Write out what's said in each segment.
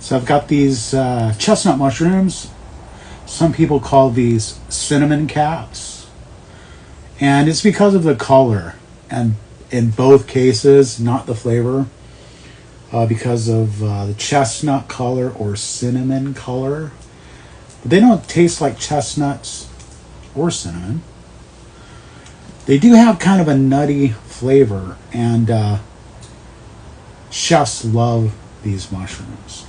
So I've got these chestnut mushrooms. Some people call these cinnamon caps. And it's because of the color. And in both cases, not the flavor. Because of the chestnut color or cinnamon color. But they don't taste like chestnuts or cinnamon. They do have kind of a nutty flavor. And chefs love these mushrooms.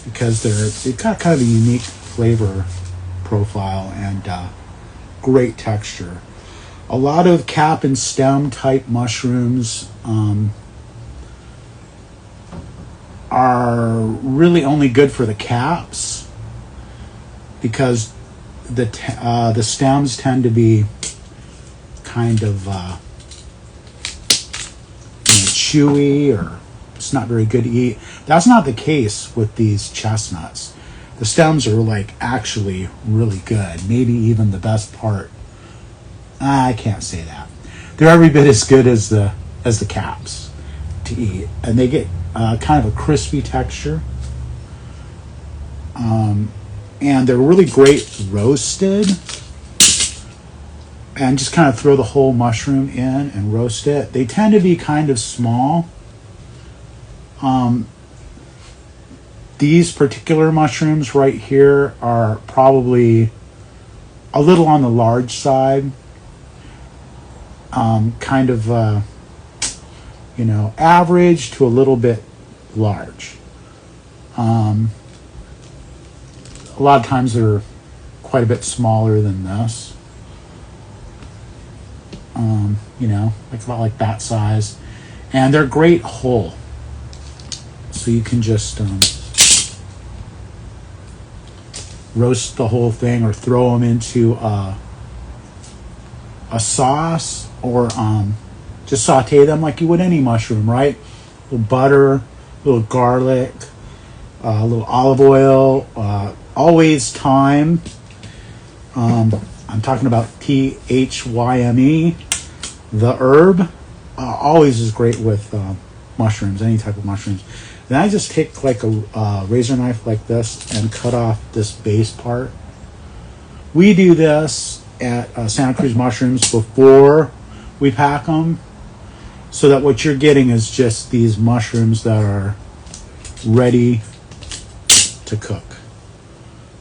Because they've got kind of a unique flavor profile and great texture. A lot of cap and stem type mushrooms are really only good for the caps because the stems tend to be kind of chewy, or it's not very good to eat. That's not the case with these chestnuts. The stems are like actually really good, maybe even the best part. I can't say that. They're every bit as good as the caps to eat, and they get kind of a crispy texture. And they're really great roasted. And just kind of throw the whole mushroom in and roast it. They tend to be kind of small. These particular mushrooms right here are probably a little on the large side. Kind of, average to a little bit large. A lot of times they're quite a bit smaller than this. Like about like that size. And they're great whole. So you can just roast the whole thing or throw them into a sauce, or just saute them like you would any mushroom, right? A little butter, a little garlic, a little olive oil, always thyme. I'm talking about thyme, the herb. Always is great with mushrooms, any type of mushrooms. Then I just take like a razor knife like this and cut off this base part. We do this at Santa Cruz Mushrooms before we pack them, so that what you're getting is just these mushrooms that are ready to cook.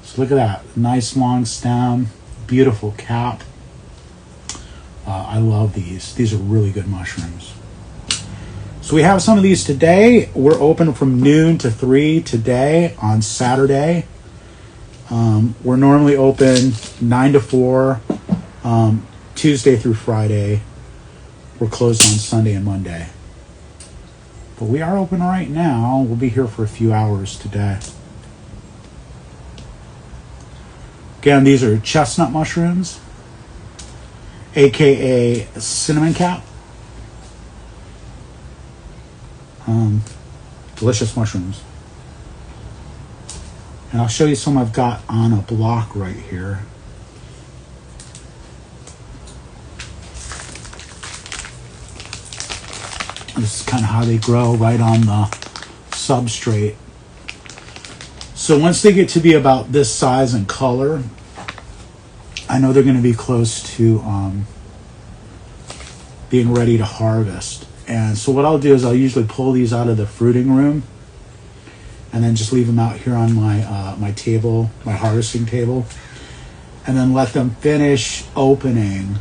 So look at that, nice long stem, beautiful cap. I love these. These are really good mushrooms. So we have some of these today. We're open from noon to 3 today on Saturday. We're normally open 9 to 4 Tuesday through Friday. We're closed on Sunday and Monday. But we are open right now. We'll be here for a few hours today. Again, these are chestnut mushrooms, aka cinnamon cap. Delicious mushrooms. And I'll show you some I've got on a block right here. This is kind of how they grow, right on the substrate. So once they get to be about this size and color, I know they're going to be close to being ready to harvest. And so what I'll do is I'll usually pull these out of the fruiting room and then just leave them out here on my my table, my harvesting table, and then let them finish opening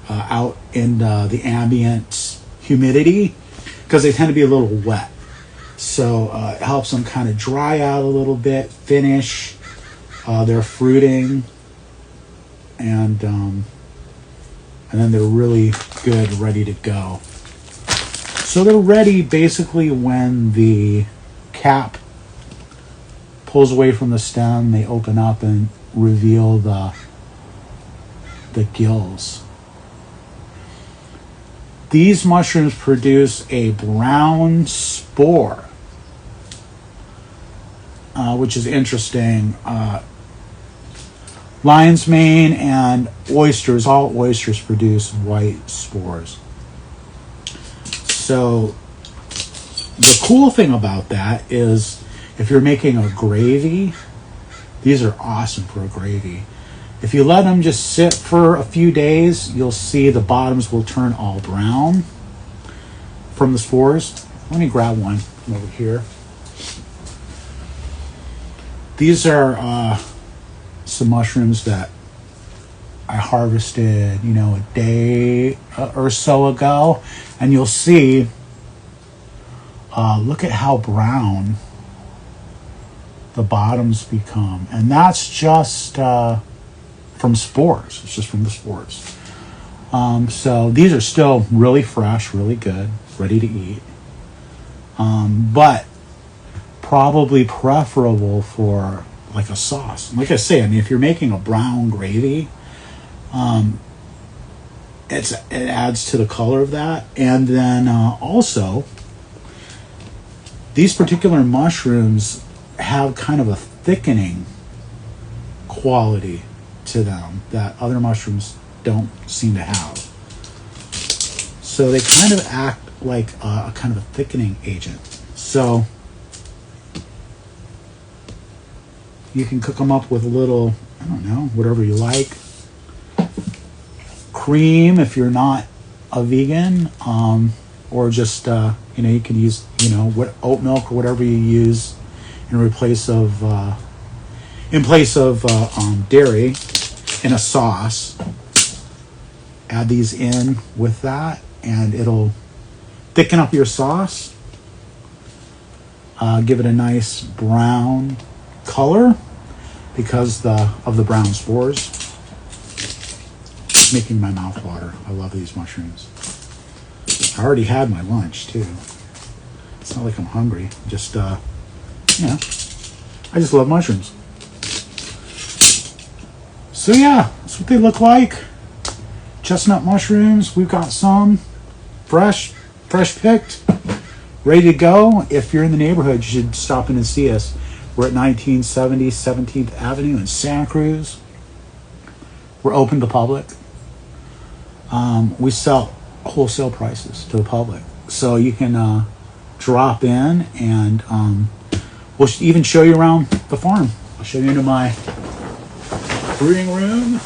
out in the ambient humidity, because they tend to be a little wet. So it helps them kind of dry out a little bit, finish their fruiting, and then they're really good, ready to go. So they're ready basically when the cap pulls away from the stem. They open up and reveal the gills. These mushrooms produce a brown spore, which is interesting. Lion's mane and oysters, all oysters produce white spores. So the cool thing about that is if you're making a gravy, these are awesome for a gravy. If you let them just sit for a few days, you'll see the bottoms will turn all brown from the spores. Let me grab one from over here. These are some mushrooms that I harvested, a day or so ago. And you'll see, look at how brown the bottoms become. And that's just from spores. It's just from the spores. So these are still really fresh, really good, ready to eat. But probably preferable for like a sauce. Like I say, if you're making a brown gravy, it adds to the color of that. And then also, these particular mushrooms have kind of a thickening quality to them that other mushrooms don't seem to have. So they kind of act like a kind of a thickening agent. So you can cook them up with a little, I don't know, whatever you like. Cream if you're not a vegan, or just you can use what oat milk or whatever you use in place of dairy in a sauce. Add these in with that, and it'll thicken up your sauce. Give it a nice brown color because of the brown spores. It's making my mouth water. I love these mushrooms. I already had my lunch too. It's not like I'm hungry. Just I just love mushrooms. So yeah, that's what they look like. Chestnut mushrooms. We've got some fresh picked, ready to go. If you're in the neighborhood, you should stop in and see us. We're at 1970 17th Avenue in Santa Cruz. We're open to the public. We sell wholesale prices to the public. So you can drop in, and we'll even show you around the farm. I'll show you into my brewing room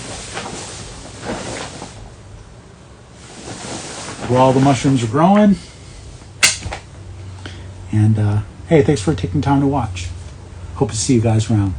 where all the mushrooms are growing. And hey, thanks for taking time to watch. Hope to see you guys around.